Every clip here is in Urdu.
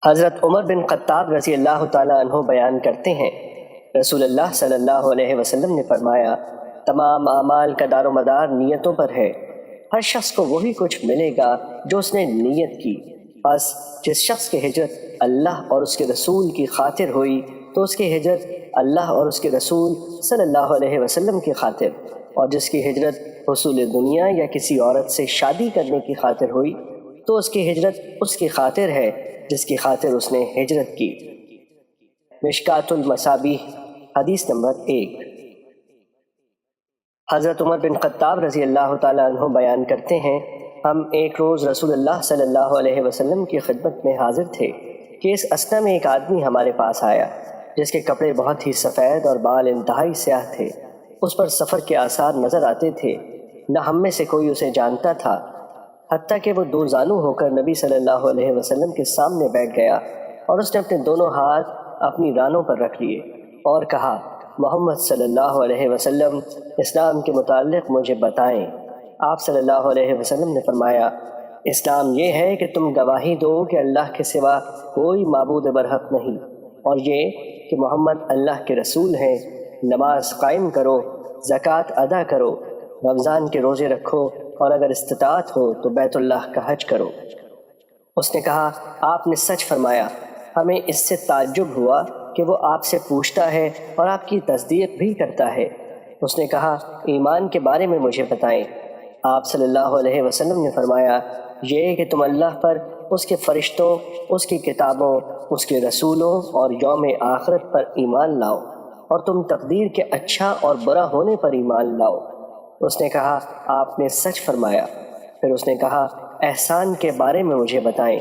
حضرت عمر بن خطاب رضی اللہ تعالیٰ عنہ بیان کرتے ہیں، رسول اللہ صلی اللہ علیہ وسلم نے فرمایا، تمام اعمال کا دار و مدار نیتوں پر ہے۔ ہر شخص کو وہی کچھ ملے گا جو اس نے نیت کی۔ بس جس شخص کی ہجرت اللہ اور اس کے رسول کی خاطر ہوئی تو اس کی ہجرت اللہ اور اس کے رسول صلی اللہ علیہ وسلم کی خاطر، اور جس کی ہجرت حصول دنیا یا کسی عورت سے شادی کرنے کی خاطر ہوئی تو اس کی ہجرت اس کی خاطر ہے جس کی خاطر اس نے ہجرت کی۔ مشکات المصابیح حدیث نمبر 1۔ حضرت عمر بن خطاب رضی اللہ تعالیٰ عنہ بیان کرتے ہیں، ہم ایک روز رسول اللہ صلی اللہ علیہ وسلم کی خدمت میں حاضر تھے کہ اس اثنا میں ایک آدمی ہمارے پاس آیا جس کے کپڑے بہت ہی سفید اور بال انتہائی سیاہ تھے۔ اس پر سفر کے آثار نظر آتے تھے، نہ ہم میں سے کوئی اسے جانتا تھا، حتیٰ کہ وہ دو زانو ہو کر نبی صلی اللہ علیہ وسلم کے سامنے بیٹھ گیا اور اس نے اپنے دونوں ہاتھ اپنی رانوں پر رکھ لیے اور کہا، محمد صلی اللہ علیہ وسلم اسلام کے متعلق مجھے بتائیں۔ آپ صلی اللہ علیہ وسلم نے فرمایا، اسلام یہ ہے کہ تم گواہی دو کہ اللہ کے سوا کوئی معبود برحق نہیں، اور یہ کہ محمد اللہ کے رسول ہیں، نماز قائم کرو، زکوٰۃ ادا کرو، رمضان کے روزے رکھو، اور اگر استطاعت ہو تو بیت اللہ کا حج کرو۔ اس نے کہا، آپ نے سچ فرمایا۔ ہمیں اس سے تعجب ہوا کہ وہ آپ سے پوچھتا ہے اور آپ کی تصدیق بھی کرتا ہے۔ اس نے کہا، ایمان کے بارے میں مجھے بتائیں۔ آپ صلی اللہ علیہ وسلم نے فرمایا، یہ کہ تم اللہ پر، اس کے فرشتوں، اس کی کتابوں، اس کے رسولوں اور یوم آخرت پر ایمان لاؤ، اور تم تقدیر کے اچھا اور برا ہونے پر ایمان لاؤ۔ اس نے کہا، آپ نے سچ فرمایا۔ پھر اس نے کہا، احسان کے بارے میں مجھے بتائیں۔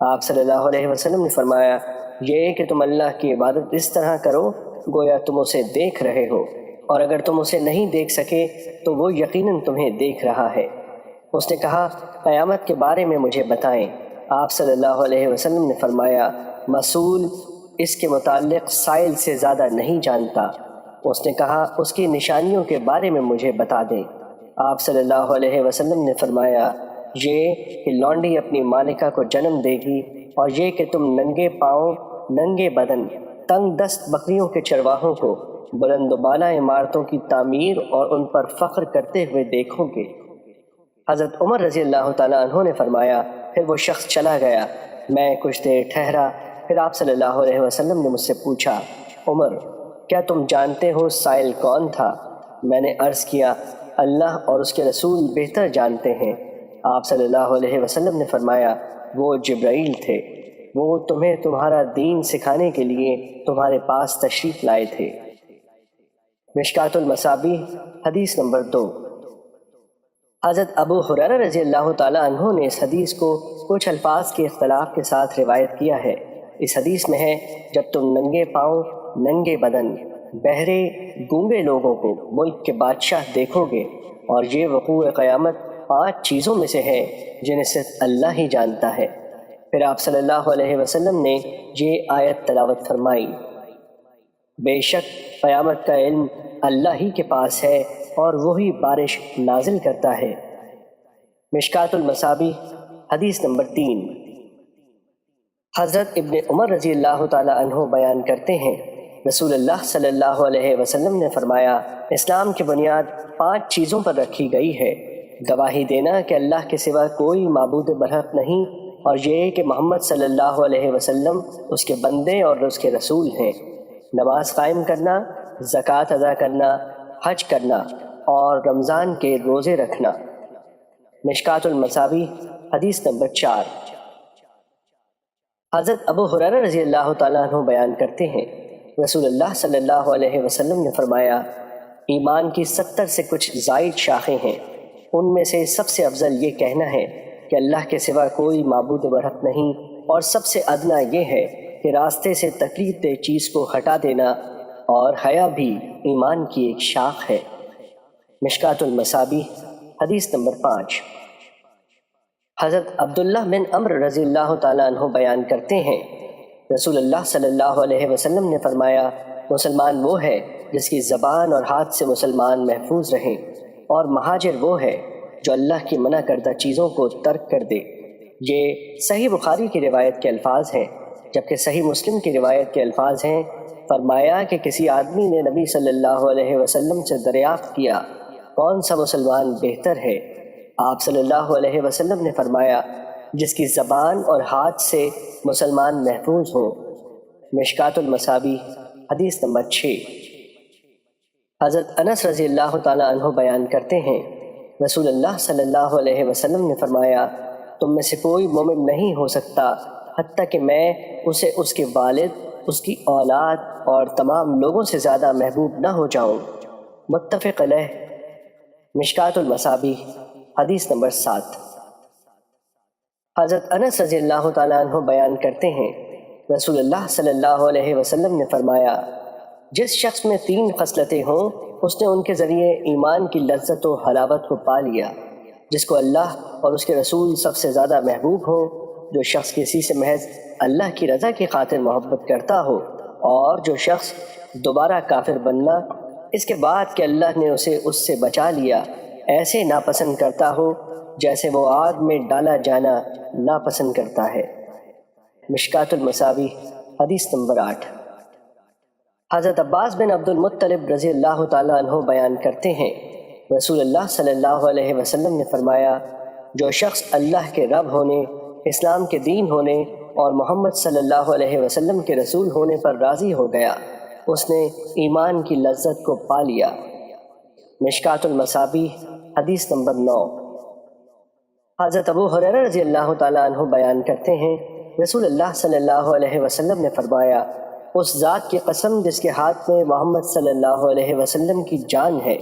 آپ صلی اللہ علیہ وسلم نے فرمایا، یہ کہ تم اللہ کی عبادت اس طرح کرو گویا تم اسے دیکھ رہے ہو، اور اگر تم اسے نہیں دیکھ سکے تو وہ یقیناً تمہیں دیکھ رہا ہے۔ اس نے کہا، قیامت کے بارے میں مجھے بتائیں۔ آپ صلی اللہ علیہ وسلم نے فرمایا، مسئول اس کے متعلق سائل سے زیادہ نہیں جانتا۔ اس نے کہا، اس کی نشانیوں کے بارے میں مجھے بتا دیں۔ آپ صلی اللہ علیہ وسلم نے فرمایا، یہ کہ لونڈی اپنی مالکہ کو جنم دے گی، اور یہ کہ تم ننگے پاؤں، ننگے بدن، تنگ دست بکریوں کے چرواہوں کو بلند و بالا عمارتوں کی تعمیر اور ان پر فخر کرتے ہوئے دیکھو گے۔ حضرت عمر رضی اللہ تعالیٰ عنہ نے فرمایا، پھر وہ شخص چلا گیا۔ میں کچھ دیر ٹھہرا، پھر آپ صلی اللہ علیہ وسلم نے مجھ سے پوچھا، عمر، کیا تم جانتے ہو سائل کون تھا؟ میں نے عرض کیا، اللہ اور اس کے رسول بہتر جانتے ہیں۔ آپ صلی اللہ علیہ وسلم نے فرمایا، وہ جبرائیل تھے، وہ تمہیں تمہارا دین سکھانے کے لیے تمہارے پاس تشریف لائے تھے۔ مشکات المصابیح حدیث نمبر 2۔ حضرت ابو ہریرہ رضی اللہ تعالیٰ عنہ نے اس حدیث کو کچھ الفاظ کے اختلاف کے ساتھ روایت کیا ہے۔ اس حدیث میں ہے، جب تم ننگے پاؤں، ننگے بدن، بہرے، گونگے لوگوں کو ملک کے بادشاہ دیکھو گے، اور یہ وقوع قیامت 5 چیزوں میں سے ہے جنہیں صرف اللہ ہی جانتا ہے۔ پھر آپ صلی اللہ علیہ وسلم نے یہ آیت تلاوت فرمائی، بے شک قیامت کا علم اللہ ہی کے پاس ہے اور وہی بارش نازل کرتا ہے۔ مشکات المصابیح حدیث نمبر 3۔ حضرت ابن عمر رضی اللہ تعالیٰ عنہ بیان کرتے ہیں، رسول اللہ صلی اللہ علیہ وسلم نے فرمایا، اسلام کی بنیاد 5 چیزوں پر رکھی گئی ہے، گواہی دینا کہ اللہ کے سوا کوئی معبود برحق نہیں، اور یہ کہ محمد صلی اللہ علیہ وسلم اس کے بندے اور اس کے رسول ہیں، نماز قائم کرنا، زکوٰۃ ادا کرنا، حج کرنا، اور رمضان کے روزے رکھنا۔ مشکات المصابیح حدیث نمبر 4۔ حضرت ابو ہریرہ رضی اللہ تعالیٰ عنہ بیان کرتے ہیں، رسول اللہ صلی اللہ علیہ وسلم نے فرمایا، ایمان کی 70 سے کچھ زائد شاخیں ہیں، ان میں سے سب سے افضل یہ کہنا ہے کہ اللہ کے سوا کوئی معبود برحق نہیں، اور سب سے ادنا یہ ہے کہ راستے سے تکلیف دہ چیز کو ہٹا دینا، اور حیا بھی ایمان کی ایک شاخ ہے۔ مشکات المصابیح حدیث نمبر 5۔ حضرت عبداللہ بن عمرو رضی اللہ تعالیٰ عنہ بیان کرتے ہیں، رسول اللہ صلی اللہ علیہ وسلم نے فرمایا، مسلمان وہ ہے جس کی زبان اور ہاتھ سے مسلمان محفوظ رہیں، اور مہاجر وہ ہے جو اللہ کی منع کردہ چیزوں کو ترک کر دے۔ یہ صحیح بخاری کی روایت کے الفاظ ہیں۔ جبکہ صحیح مسلم کی روایت کے الفاظ ہیں، فرمایا کہ کسی آدمی نے نبی صلی اللہ علیہ وسلم سے دریافت کیا کون سا مسلمان بہتر ہے؟ آپ صلی اللہ علیہ وسلم نے فرمایا جس کی زبان اور ہاتھ سے مسلمان محفوظ ہوں۔ مشکات المصابیح حدیث نمبر 6۔ حضرت انس رضی اللہ تعالیٰ عنہ بیان کرتے ہیں، رسول اللہ صلی اللہ علیہ وسلم نے فرمایا تم میں سے کوئی مومن نہیں ہو سکتا حتیٰ کہ میں اسے اس کے والد، اس کی اولاد اور تمام لوگوں سے زیادہ محبوب نہ ہو جاؤں۔ متفق علیہ۔ مشکات المصابیح حدیث نمبر 7۔ حضرت انس رضی اللہ تعالیٰ عنہ بیان کرتے ہیں، رسول اللہ صلی اللہ علیہ وسلم نے فرمایا جس شخص میں 3 خصلتیں ہوں اس نے ان کے ذریعے ایمان کی لذت و حلاوت کو پا لیا۔ جس کو اللہ اور اس کے رسول سب سے زیادہ محبوب ہو، جو شخص کسی سے محض اللہ کی رضا کی خاطر محبت کرتا ہو، اور جو شخص دوبارہ کافر بننا اس کے بعد کہ اللہ نے اسے اس سے بچا لیا ایسے ناپسند کرتا ہو جیسے وہ آگ میں ڈالا جانا ناپسند کرتا ہے۔ مشکات المصابیح حدیث نمبر 8۔ حضرت عباس بن عبد المطلب رضی اللہ تعالیٰ عنہ بیان کرتے ہیں، رسول اللہ صلی اللہ علیہ وسلم نے فرمایا جو شخص اللہ کے رب ہونے، اسلام کے دین ہونے اور محمد صلی اللہ علیہ وسلم کے رسول ہونے پر راضی ہو گیا اس نے ایمان کی لذت کو پا لیا۔ مشکات المصابیح حدیث نمبر 9۔ حضرت ابو ہریرہ رضی اللہ تعالیٰ عنہ بیان کرتے ہیں، رسول اللہ صلی اللہ علیہ وسلم نے فرمایا اس ذات کی قسم جس کے ہاتھ میں محمد صلی اللہ علیہ وسلم کی جان ہے،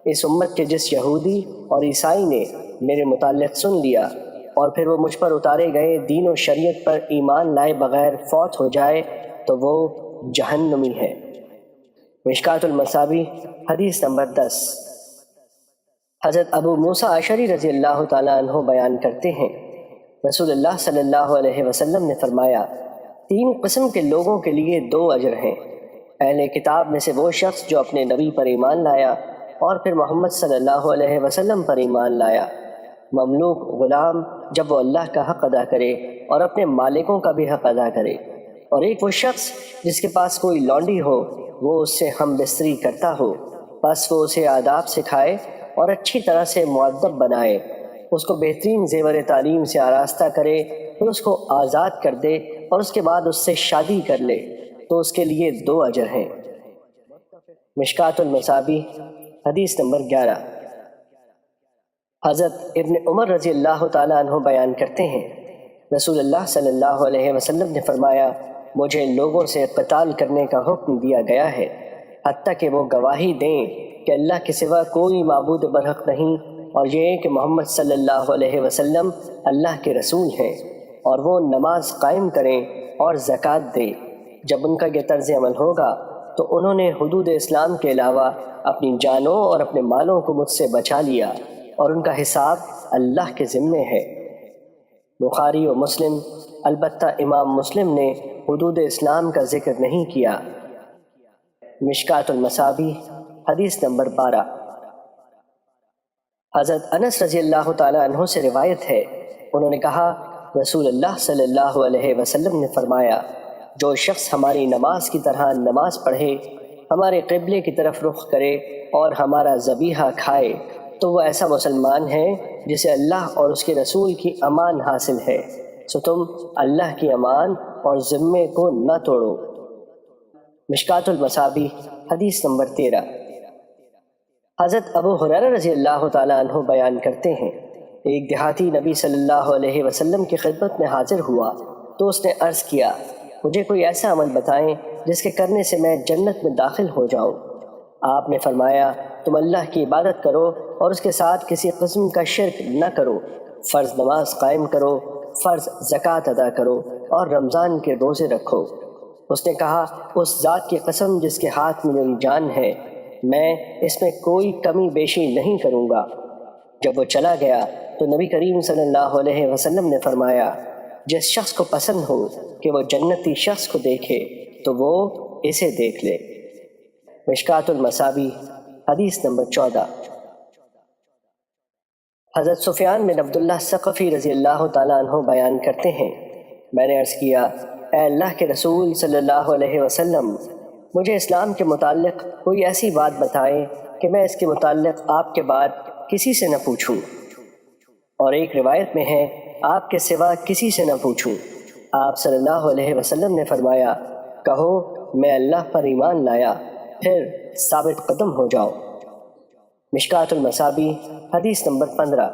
اس امت کے جس یہودی اور عیسائی نے میرے متعلق سن لیا اور پھر وہ مجھ پر اتارے گئے دین و شریعت پر ایمان لائے بغیر فوت ہو جائے تو وہ جہنمی ہے۔ مشکات المصابیح حدیث نمبر 10۔ حضرت ابو موسیٰ اشعری رضی اللہ تعالیٰ عنہ بیان کرتے ہیں، رسول اللہ صلی اللہ علیہ وسلم نے فرمایا 3 قسم کے لوگوں کے لیے 2 اجر ہیں۔ اہل کتاب میں سے وہ شخص جو اپنے نبی پر ایمان لایا اور پھر محمد صلی اللہ علیہ وسلم پر ایمان لایا۔ مملوک غلام جب وہ اللہ کا حق ادا کرے اور اپنے مالکوں کا بھی حق ادا کرے۔ اور ایک وہ شخص جس کے پاس کوئی لونڈی ہو، وہ اس سے ہم بستری کرتا ہو، پس وہ اسے آداب سکھائے اور اچھی طرح سے مؤدب بنائے، اس کو بہترین زیور تعلیم سے آراستہ کرے، پھر اس کو آزاد کر دے اور اس کے بعد اس سے شادی کر لے تو اس کے لیے 2 اجر ہیں۔ مشکات المصابیح حدیث نمبر 11۔ حضرت ابن عمر رضی اللہ تعالیٰ عنہ بیان کرتے ہیں، رسول اللہ صلی اللہ علیہ وسلم نے فرمایا مجھے لوگوں سے قتال کرنے کا حکم دیا گیا ہے حتیٰ کہ وہ گواہی دیں کہ اللہ کے سوا کوئی معبود برحق نہیں، اور یہ کہ محمد صلی اللہ علیہ وسلم اللہ کے رسول ہیں، اور وہ نماز قائم کریں اور زکوٰۃ دیں۔ جب ان کا یہ طرز عمل ہوگا تو انہوں نے حدود اسلام کے علاوہ اپنی جانوں اور اپنے مالوں کو مجھ سے بچا لیا، اور ان کا حساب اللہ کے ذمے ہے۔ بخاری و مسلم، البتہ امام مسلم نے حدود اسلام کا ذکر نہیں کیا۔ مشکات المصابیح حدیث نمبر 12۔ حضرت انس رضی اللہ تعالیٰ عنہ سے روایت ہے، انہوں نے کہا رسول اللہ صلی اللہ علیہ وسلم نے فرمایا جو شخص ہماری نماز کی طرح نماز پڑھے، ہمارے قبلے کی طرف رخ کرے اور ہمارا ذبیحہ کھائے تو وہ ایسا مسلمان ہے جسے اللہ اور اس کے رسول کی امان حاصل ہے، سو تم اللہ کی امان اور ذمے کو نہ توڑو۔ مشکات المصابیح حدیث نمبر 13۔ حضرت ابو ہریرہ رضی اللہ تعالیٰ عنہ بیان کرتے ہیں، ایک دیہاتی نبی صلی اللہ علیہ وسلم کی خدمت میں حاضر ہوا تو اس نے عرض کیا مجھے کوئی ایسا عمل بتائیں جس کے کرنے سے میں جنت میں داخل ہو جاؤں۔ آپ نے فرمایا تم اللہ کی عبادت کرو اور اس کے ساتھ کسی قسم کا شرک نہ کرو، فرض نماز قائم کرو، فرض زکوٰۃ ادا کرو اور رمضان کے روزے رکھو۔ اس نے کہا اس ذات کی قسم جس کے ہاتھ میں میری جان ہے، میں اس میں کوئی کمی بیشی نہیں کروں گا۔ جب وہ چلا گیا تو نبی کریم صلی اللہ علیہ وسلم نے فرمایا جس شخص کو پسند ہو کہ وہ جنتی شخص کو دیکھے تو وہ اسے دیکھ لے۔ مشکات المصابیح حدیث نمبر 14۔ حضرت سفیان بن عبداللہ ثقفی رضی اللہ تعالیٰ عنہ بیان کرتے ہیں، میں نے عرض کیا اے اللہ کے رسول صلی اللہ علیہ وسلم، مجھے اسلام کے متعلق کوئی ایسی بات بتائیں کہ میں اس کے متعلق آپ کے بعد کسی سے نہ پوچھوں، اور ایک روایت میں ہے آپ کے سوا کسی سے نہ پوچھوں۔ آپ صلی اللہ علیہ وسلم نے فرمایا، کہو میں اللہ پر ایمان لایا، پھر ثابت قدم ہو جاؤ۔ مشکوٰۃ المصابیح، حدیث نمبر 15۔